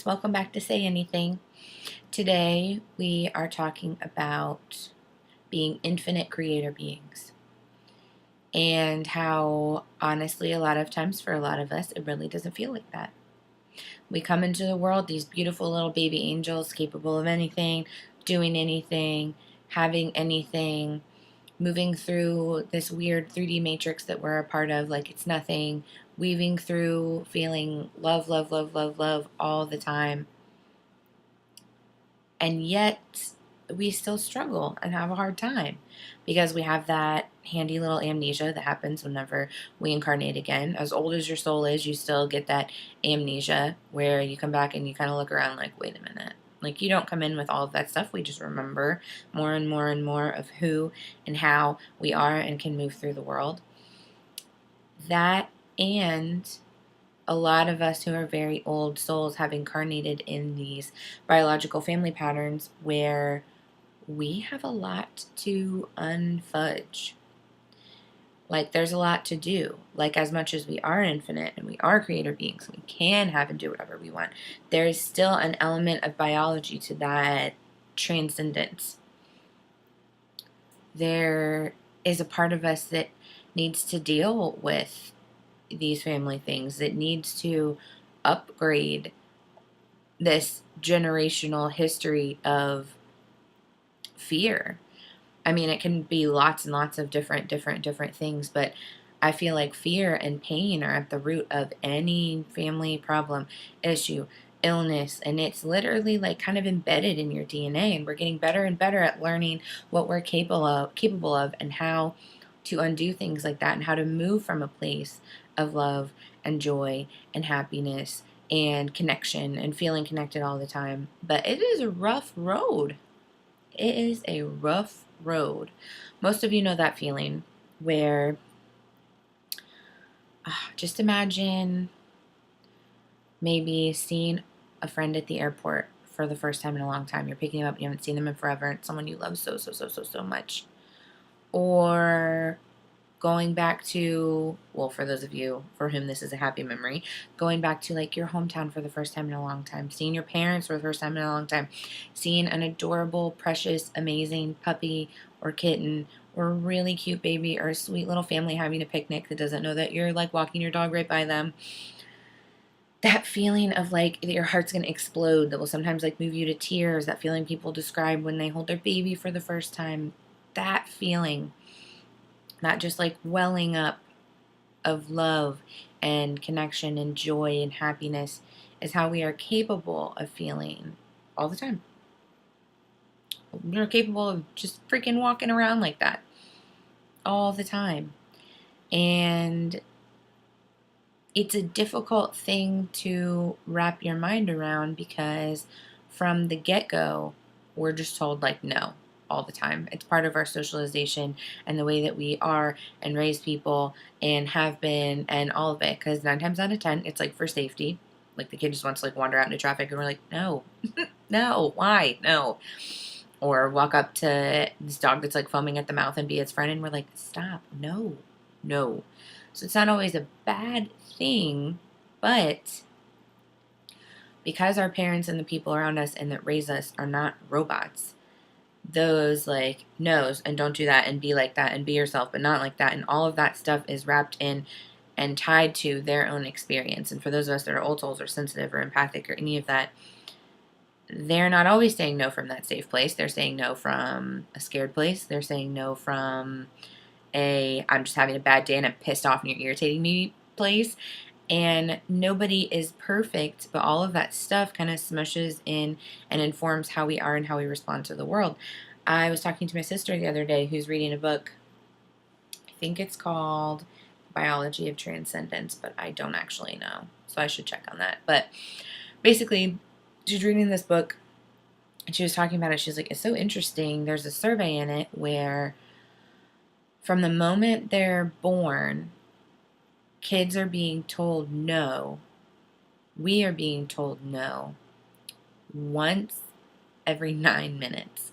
welcome back to Say Anything. Today we are talking about being infinite creator beings and how, honestly, a lot of times for a lot of us, it really doesn't feel like that. We come into the world, these beautiful little baby angels capable of anything, doing anything, having anything, moving through this weird 3D matrix that we're a part of like it's nothing, weaving through, feeling love, love, love, love, love all the time. And yet we still struggle and have a hard time because we have that handy little amnesia that happens whenever we incarnate again. As old as your soul is, you still get that amnesia where you come back and you kind of look around like, wait a minute. Like, you don't come in with all of that stuff. We just remember more and more and more of who and how we are and can move through the world. That, and a lot of us who are very old souls have incarnated in these biological family patterns where we have a lot to unfudge. Like, there's a lot to do. Like, as much as we are infinite and we are creator beings, we can have and do whatever we want, there is still an element of biology to that transcendence. There is a part of us that needs to deal with these family things, that needs to upgrade this generational history of fear. I mean, it can be lots and lots of different things, but I feel like fear and pain are at the root of any family problem, issue, illness, and it's literally like kind of embedded in your DNA, and we're getting better and better at learning what we're capable of and how to undo things like that and how to move from a place of love and joy and happiness and connection and feeling connected all the time. But it is a rough road. It is a rough road. Most of you know that feeling where just imagine maybe seeing a friend at the airport for the first time in a long time. You're picking them up, you haven't seen them in forever, and it's someone you love so much. Or going back to, well, for those of you for whom this is a happy memory, going back to like your hometown for the first time in a long time, seeing your parents for the first time in a long time, seeing an adorable, precious, amazing puppy or kitten or a really cute baby or a sweet little family having a picnic that doesn't know that you're like walking your dog right by them. That feeling of like your heart's gonna explode that will sometimes like move you to tears, that feeling people describe when they hold their baby for the first time, that feeling, not just like welling up of love and connection and joy and happiness, is how we are capable of feeling all the time. We're capable of just freaking walking around like that all the time. And it's a difficult thing to wrap your mind around because from the get-go, we're just told like no all the time. It's part of our socialization and the way that we are and raise people and have been and all of it. Because 9 times out of 10, it's like for safety. Like the kid just wants to like wander out into traffic and we're like, no, no, why? No. Or walk up to this dog that's like foaming at the mouth and be its friend and we're like, stop, no, no. So it's not always a bad thing, but because our parents and the people around us and that raise us are not robots, those like no's and don't do that and be like that and be yourself but not like that and all of that stuff is wrapped in and tied to their own experience. And for those of us that are old souls or sensitive or empathic or any of that, they're not always saying no from that safe place. They're saying no from a scared place. They're saying no from I'm just having a bad day and I'm pissed off and you're irritating me place. And nobody is perfect, but all of that stuff kind of smushes in and informs how we are and how we respond to the world. I was talking to my sister the other day who's reading a book. I think it's called Biology of Transcendence, but I don't actually know. So I should check on that. But basically, she's reading this book and she was talking about it. She's like, it's so interesting. There's a survey in it where from the moment they're born, kids are being told no. We are being told no once every 9 minutes.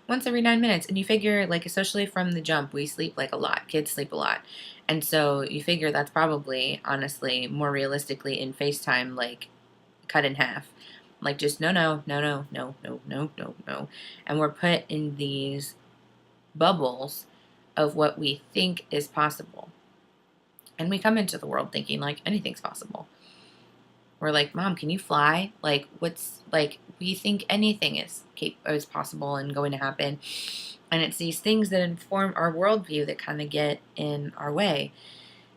Once every 9 minutes. And you figure, like, especially from the jump, we sleep like a lot. Kids sleep a lot. And so you figure that's probably, honestly, more realistically in FaceTime, like cut in half. Like, just no, no, no, no, no, no, no, no, no. And we're put in these bubbles of what we think is possible. And we come into the world thinking like anything's possible. We're like, Mom, can you fly? Like, what's like? We think anything is possible and going to happen, and it's these things that inform our worldview that kind of get in our way.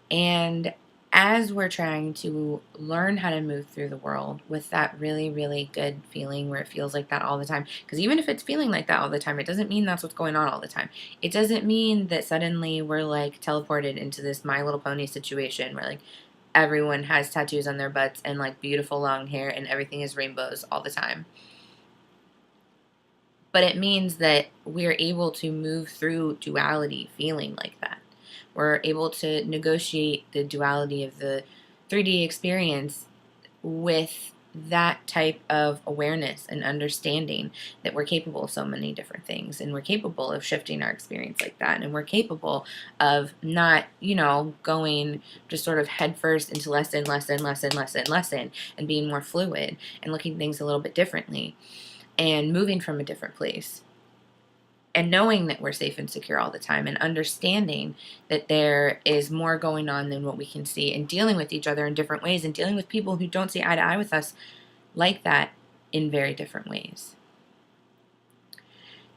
And as we're trying to learn how to move through the world with that really, really good feeling where it feels like that all the time, because even if it's feeling like that all the time, it doesn't mean that's what's going on all the time. It doesn't mean that suddenly we're like teleported into this My Little Pony situation where like everyone has tattoos on their butts and like beautiful long hair and everything is rainbows all the time. But it means that we're able to move through duality feeling like that. We're able to negotiate the duality of the 3D experience with that type of awareness and understanding that we're capable of so many different things, and we're capable of shifting our experience like that, and we're capable of not, going just sort of headfirst into lesson, and being more fluid and looking at things a little bit differently and moving from a different place. And knowing that we're safe and secure all the time, and understanding that there is more going on than what we can see, and dealing with each other in different ways, and dealing with people who don't see eye to eye with us like that in very different ways.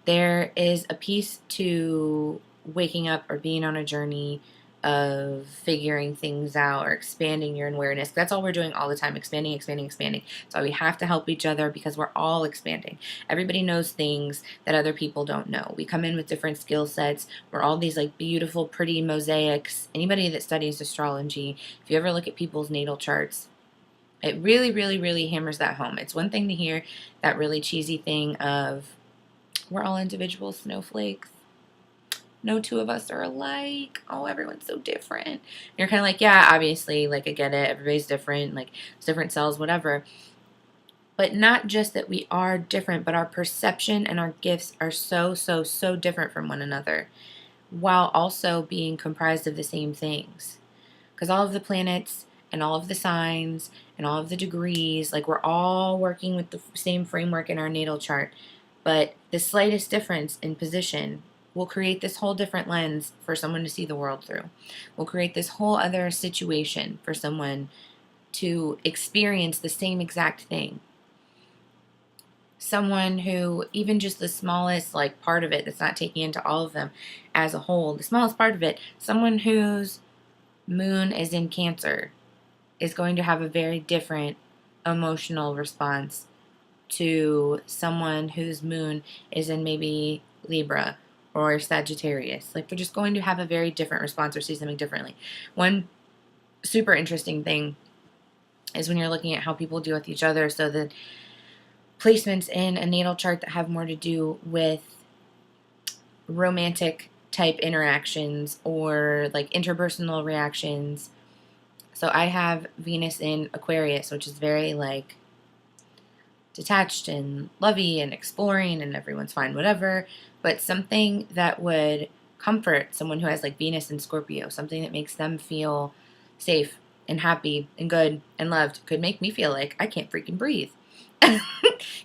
There is a piece to waking up or being on a journey of figuring things out or expanding your awareness. That's all we're doing all the time, expanding. So we have to help each other because we're all expanding. Everybody knows things that other people don't know. We come in with different skill sets. We're all these like beautiful, pretty mosaics. Anybody that studies astrology, if you ever look at people's natal charts, it really, really, really hammers that home. It's one thing to hear that really cheesy thing of we're all individual snowflakes. No two of us are alike. Oh, everyone's so different. And you're kind of like, yeah, obviously, like, I get it. Everybody's different, like, it's different cells, whatever. But not just that we are different, but our perception and our gifts are so, so, so different from one another, while also being comprised of the same things. Because all of the planets and all of the signs and all of the degrees, like, we're all working with the same framework in our natal chart. But the slightest difference in position will create this whole different lens for someone to see the world through. Will create this whole other situation for someone to experience the same exact thing. Someone who, even just the smallest like part of it that's not taking into all of them as a whole, the smallest part of it, someone whose moon is in Cancer is going to have a very different emotional response to someone whose moon is in maybe Libra or Sagittarius. Like, they're just going to have a very different response or see something differently. One super interesting thing is when you're looking at how people deal with each other. So the placements in a natal chart that have more to do with romantic type interactions or like interpersonal reactions. So I have Venus in Aquarius, which is very like detached and lovey and exploring and everyone's fine, whatever. But something that would comfort someone who has like Venus in Scorpio, something that makes them feel safe and happy and good and loved, could make me feel like I can't freaking breathe.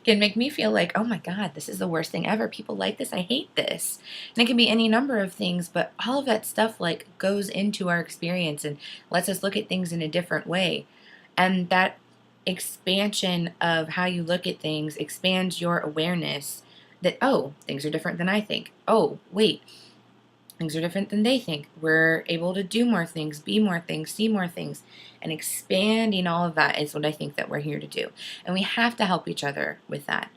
Can make me feel like, oh my God, this is the worst thing ever. People like this. I hate this. And it can be any number of things, but all of that stuff like goes into our experience and lets us look at things in a different way. And that expansion of how you look at things expands your awareness that, oh, things are different than I think. Oh, wait, things are different than they think. We're able to do more things, be more things, see more things, and expanding all of that is what I think that we're here to do. And we have to help each other with that.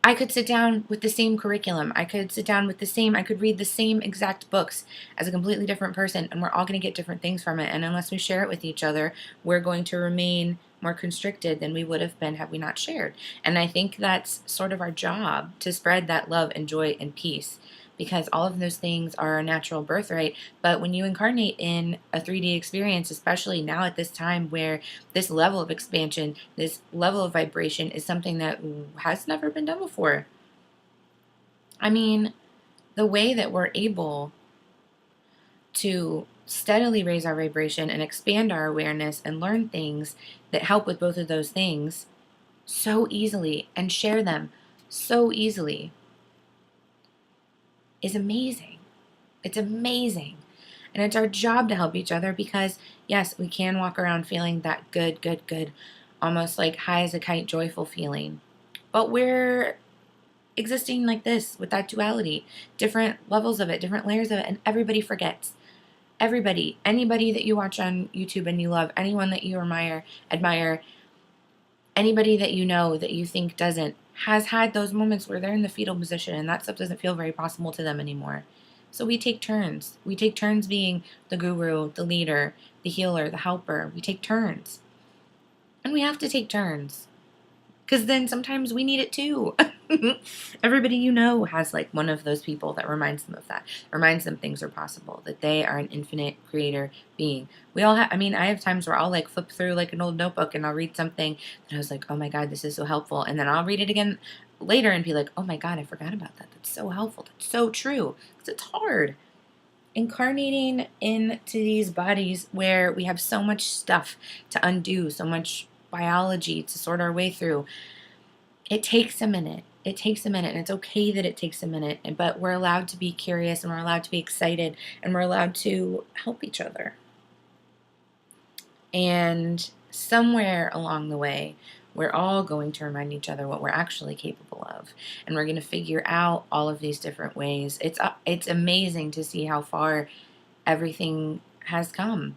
I could sit down with the same curriculum. I could read the same exact books as a completely different person, and we're all going to get different things from it. And unless we share it with each other, we're going to remain more constricted than we would have been had we not shared. And I think that's sort of our job, to spread that love and joy and peace, because all of those things are our natural birthright. But when you incarnate in a 3D experience, especially now at this time where this level of expansion, this level of vibration is something that has never been done before. I mean, the way that we're able to steadily raise our vibration and expand our awareness and learn things that help with both of those things so easily and share them so easily is amazing. It's amazing. And it's our job to help each other because, yes, we can walk around feeling that good, almost like high as a kite, joyful feeling. But we're existing like this with that duality, different levels of it, different layers of it, and everybody forgets. Everybody, anybody that you watch on YouTube and you love, anyone that you admire, anybody that you know that you think doesn't, has had those moments where they're in the fetal position and that stuff doesn't feel very possible to them anymore. So we take turns. We take turns being the guru, the leader, the healer, the helper. We take turns. And we have to take turns. Because then sometimes we need it too. Everybody you know has like one of those people that reminds them of that. Reminds them things are possible. That they are an infinite creator being. We all have, I have times where I'll like flip through like an old notebook and I'll read something and I was like, oh my God, this is so helpful. And then I'll read it again later and be like, oh my God, I forgot about that. That's so helpful. That's so true. Because it's hard. Incarnating into these bodies where we have so much stuff to undo, so much biology to sort our way through. It takes a minute. It takes a minute, and it's okay that it takes a minute, but we're allowed to be curious, and we're allowed to be excited, and we're allowed to help each other. And somewhere along the way, we're all going to remind each other what we're actually capable of, and we're going to figure out all of these different ways. It's amazing to see how far everything has come.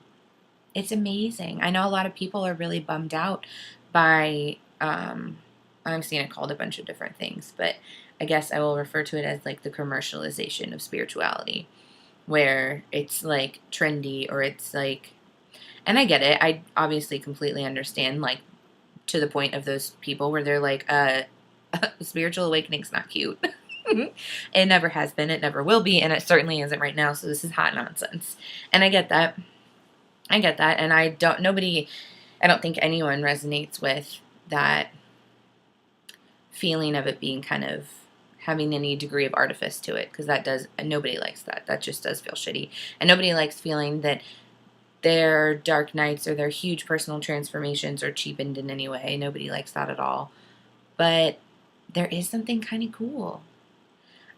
It's amazing. I know a lot of people are really bummed out by, I'm seeing it called a bunch of different things, but I guess I will refer to it as like the commercialization of spirituality, where it's like trendy or it's like, and I get it. I obviously completely understand, like, to the point of those people where they're like, spiritual awakening's not cute. It never has been, it never will be, and it certainly isn't right now, so this is hot nonsense. And I get that. And I don't think anyone resonates with that feeling of it being kind of having any degree of artifice to it, because nobody likes that. That just does feel shitty. And nobody likes feeling that their dark nights or their huge personal transformations are cheapened in any way. Nobody likes that at all. But there is something kind of cool.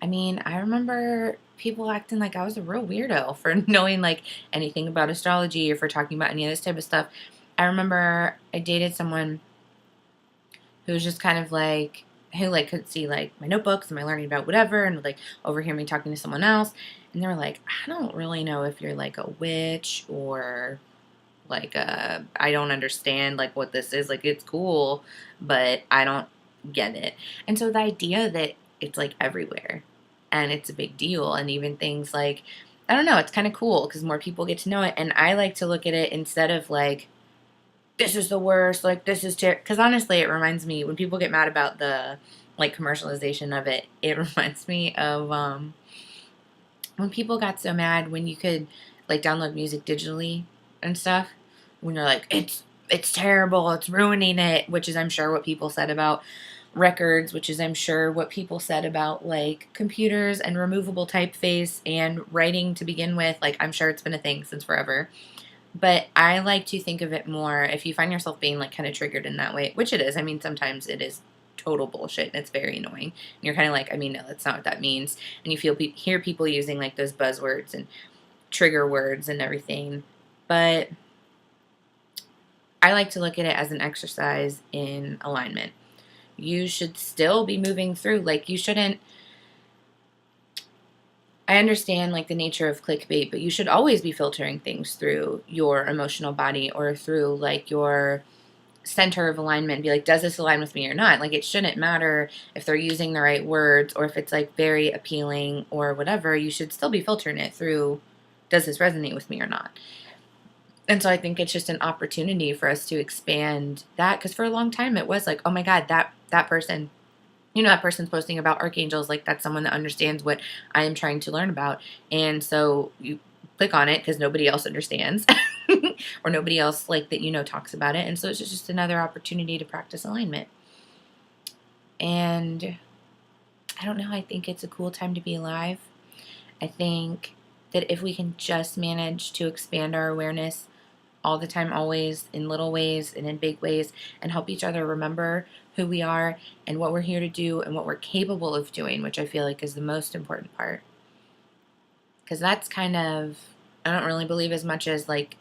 I remember people acting like I was a real weirdo for knowing like anything about astrology or for talking about any of this type of stuff. I remember I dated someone who was just kind of like, who like could see like my notebooks and my learning about whatever and would like overhear me talking to someone else. And they were like, I don't really know if you're like a witch or like I don't understand like what this is. Like it's cool, but I don't get it. And so the idea that it's like everywhere and it's a big deal, and even things like, I don't know, it's kind of cool because more people get to know it. And I like to look at it instead of like, this is the worst, like this is terrible. Because honestly, it reminds me when people get mad about the like commercialization of it. It reminds me of when people got so mad when you could like download music digitally and stuff. When you're like, it's terrible, it's ruining it, which is I'm sure what people said about records, which is I'm sure what people said about like computers and removable typeface and writing to begin with. Like I'm sure it's been a thing since forever. But I like to think of it more, if you find yourself being like kind of triggered in that way, which it is. Sometimes it is total bullshit and it's very annoying. And you're kind of like, no, that's not what that means. And you hear people using like those buzzwords and trigger words and everything. But I like to look at it as an exercise in alignment. You should still be moving through. Like you shouldn't. I understand like the nature of clickbait, but you should always be filtering things through your emotional body or through like your center of alignment and be like, does this align with me or not? Like it shouldn't matter if they're using the right words or if it's like very appealing or whatever. You should still be filtering it through, does this resonate with me or not? And so I think it's just an opportunity for us to expand that, because for a long time it was like, oh my God, that person, that person's posting about archangels, like that's someone that understands what I am trying to learn about. And so you click on it because nobody else understands or nobody else like that, talks about it. And so it's just another opportunity to practice alignment. And I don't know, I think it's a cool time to be alive. I think that if we can just manage to expand our awareness all the time, always, in little ways and in big ways, and help each other remember who we are and what we're here to do and what we're capable of doing, which I feel like is the most important part. Because that's kind of, I don't really believe as much as like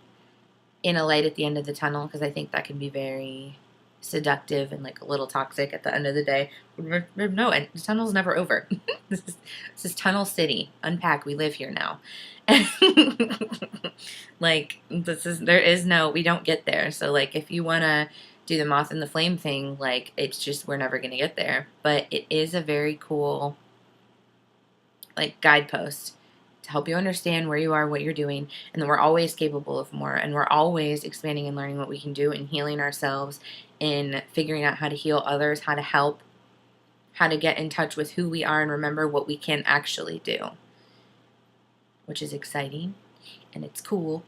in a light at the end of the tunnel, because I think that can be very seductive and like a little toxic at the end of the day. No, and the tunnel's never over. This is Tunnel City. Unpack. We live here now. Like, there is no, we don't get there. So like, if you want to do the moth and the flame thing, like, it's just, we're never going to get there. But it is a very cool, like, guidepost to help you understand where you are, what you're doing, and that we're always capable of more, and we're always expanding and learning what we can do and healing ourselves, and figuring out how to heal others, how to help, how to get in touch with who we are and remember what we can actually do, which is exciting, and it's cool,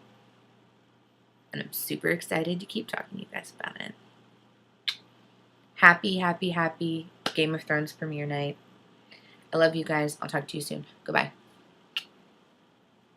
and I'm super excited to keep talking to you guys about it. Happy, happy, happy Game of Thrones premiere night. I love you guys. I'll talk to you soon. Goodbye.